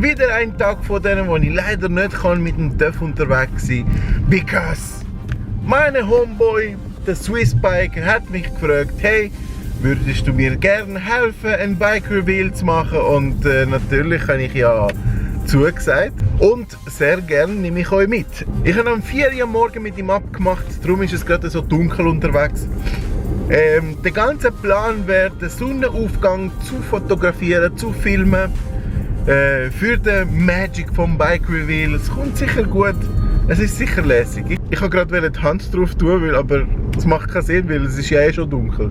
wieder ein Tag von denen, wo ich leider nicht kann mit dem TÜV unterwegs sein kann. Because mein Homeboy, der Swissbiker, hat mich gefragt, hey, würdest du mir gerne helfen, ein Bike Reveal zu machen? Und natürlich habe ich ja zugesagt. Und sehr gerne nehme ich euch mit. Ich habe am 4 Uhr morgen mit ihm abgemacht, darum ist es gerade so dunkel unterwegs. Der ganze Plan wäre, den Sonnenaufgang zu fotografieren, zu filmen. Für den Magic vom Bike Reveal. Es kommt sicher gut. Es ist sicher lässig. Ich wollte gerade die Hand drauf tun, aber es macht keinen Sinn, weil es ist ja eh schon dunkel.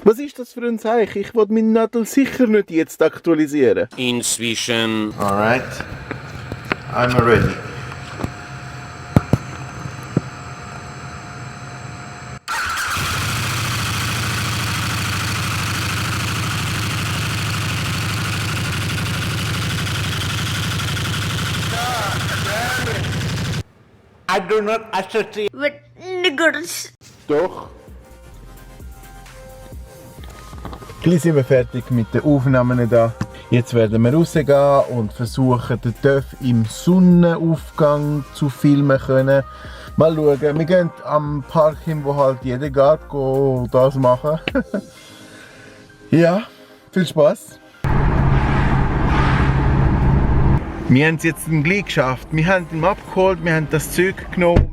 Was ist das für ein Zeichen? Ich will meinen Nadel sicher nicht jetzt aktualisieren. Inzwischen. Alright. I'm ready. I do not associate with niggers. Doch. Gleich sind wir fertig mit den Aufnahmen da. Jetzt werden wir rausgehen und versuchen, den TÜV im Sonnenaufgang zu filmen können. Mal schauen, wir gehen am Park hin, wo halt jeder geht, das machen. Ja, viel Spaß. Wir haben es jetzt gleich geschafft. Wir haben ihn abgeholt, wir haben das Zeug genommen.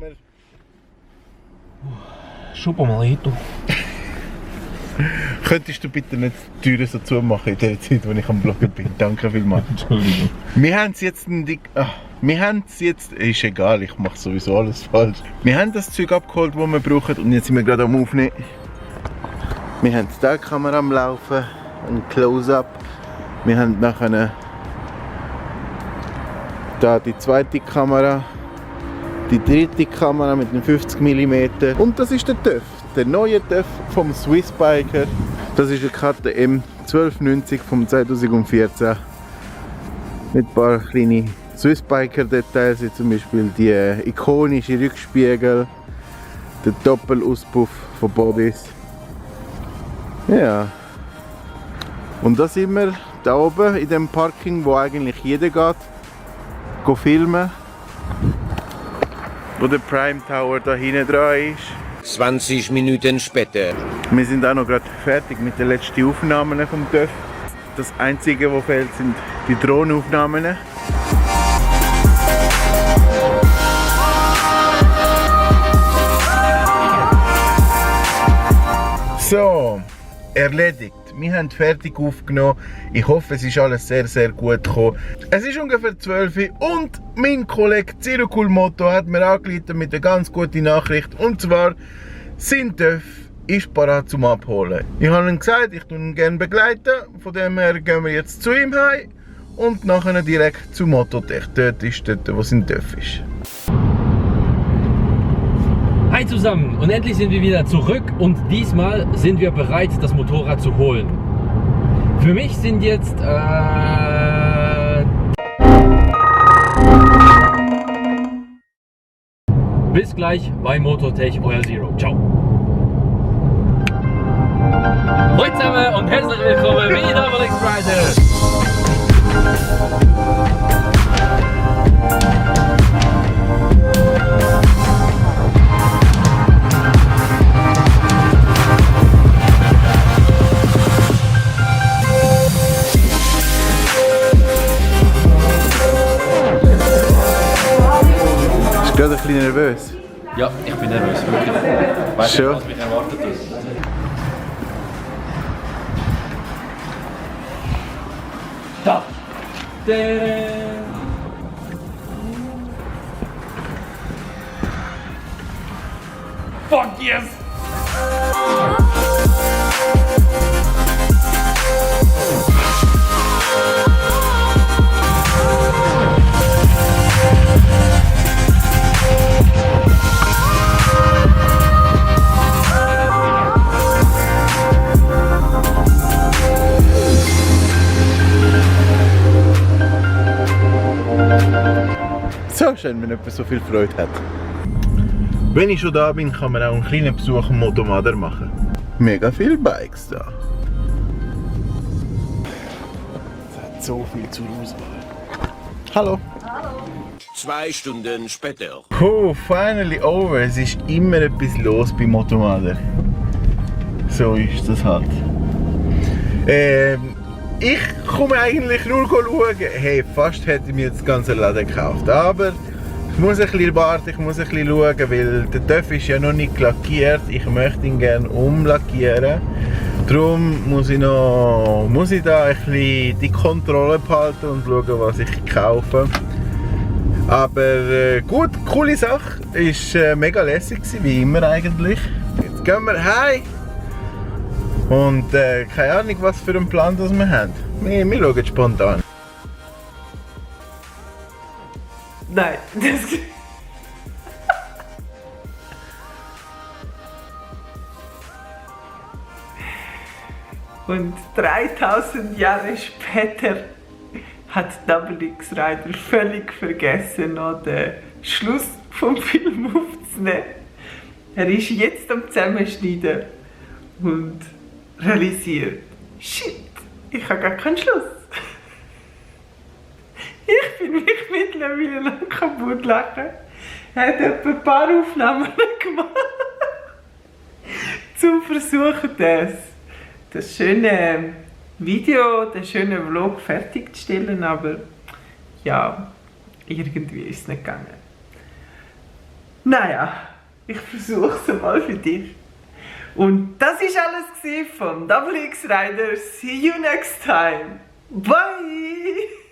Schuppen mal hin, du. Könntest du bitte nicht die Türen so zumachen in der Zeit, wo ich am Bloggen bin? Danke vielmals. Entschuldigung. Wir haben es jetzt ist egal, ich mache sowieso alles falsch. Wir haben das Zeug abgeholt, das wir brauchen, und jetzt sind wir gerade am Aufnehmen. Wir haben die Kamera am Laufen, ein Close-Up. Wir haben nachher da die zweite Kamera, die dritte Kamera mit einem 50 mm. Und das ist der TÜV, der neue TÜV vom Swissbiker. Das ist eine Karte M1290 vom 2014 mit ein paar kleinen Swissbiker-Details, wie zum Beispiel die ikonische Rückspiegel, der Doppelauspuff von Bodies. Ja. Und da sind wir da oben in dem Parking, wo eigentlich jeder geht, filmen, wo der Prime Tower da hinten dran ist. 20 Minuten später. Wir sind auch noch gerade fertig mit den letzten Aufnahmen vom TÜV. Das einzige, was fehlt, sind die Drohnenaufnahmen. So, erledigt. Wir haben fertig aufgenommen. Ich hoffe, es ist alles sehr, sehr gut gekommen. Es ist ungefähr 12 Uhr und mein Kollege Cirocul Moto hat mir angerufen mit einer ganz guten Nachricht. Und zwar, sein TÜV ist bereit zum Abholen. Ich habe ihm gesagt, ich würde ihn gerne begleiten. Von dem her gehen wir jetzt zu ihm heim und nachher direkt zu Mototech. Dort ist dort, wo sein TÜV ist. Hi zusammen, und endlich sind wir wieder zurück und diesmal sind wir bereit, das Motorrad zu holen. Für mich sind jetzt bis gleich bei Mototech, euer Zero. Ciao. Moin zusammen und herzlich willkommen wieder bei X-Rider. Bist du gerade ein bisschen nervös? Ja, ich bin nervös, wirklich. Weißt Schon? du, was mich erwartet ist? Da! Fuck yes! So schön, wenn jemand so viel Freude hat. Wenn ich schon da bin, kann man auch einen kleinen Besuch am Motomader machen. Mega viele Bikes da. Es hat so viel zur Auswahl. Hallo. 2 Stunden später. Oh, finally over. Es ist immer etwas los bei Motomader. So ist das halt. Ich komme eigentlich nur schauen. Hey, fast hätte ich mir das ganze Laden gekauft. Aber ich muss ein bisschen warten, ich muss ein bisschen schauen, weil der TÜV ist ja noch nicht lackiert. Ich möchte ihn gerne umlackieren. Darum muss ich da ein bisschen die Kontrolle behalten und schauen, was ich kaufe. Aber gut, coole Sache. Ist mega lässig gewesen, wie immer eigentlich. Jetzt gehen wir heim. Und keine Ahnung, was für einen Plan das wir haben. Wir schauen spontan. Nein, das... Und 3000 Jahre später hat Double X Rider völlig vergessen, noch den Schluss vom Film aufzunehmen. Er ist jetzt am Zusammenschneiden und realisiert, shit, ich habe gar keinen Schluss. Ich bin mich mittlerweile noch kaputt lachen. Er hat etwa ein paar Aufnahmen gemacht, zum Versuchen, das schöne Video, den schönen Vlog fertigzustellen, aber ja, irgendwie ist es nicht gegangen. Naja, ich versuche es mal für dich. Und das war alles von Double X Rider. See you next time. Bye!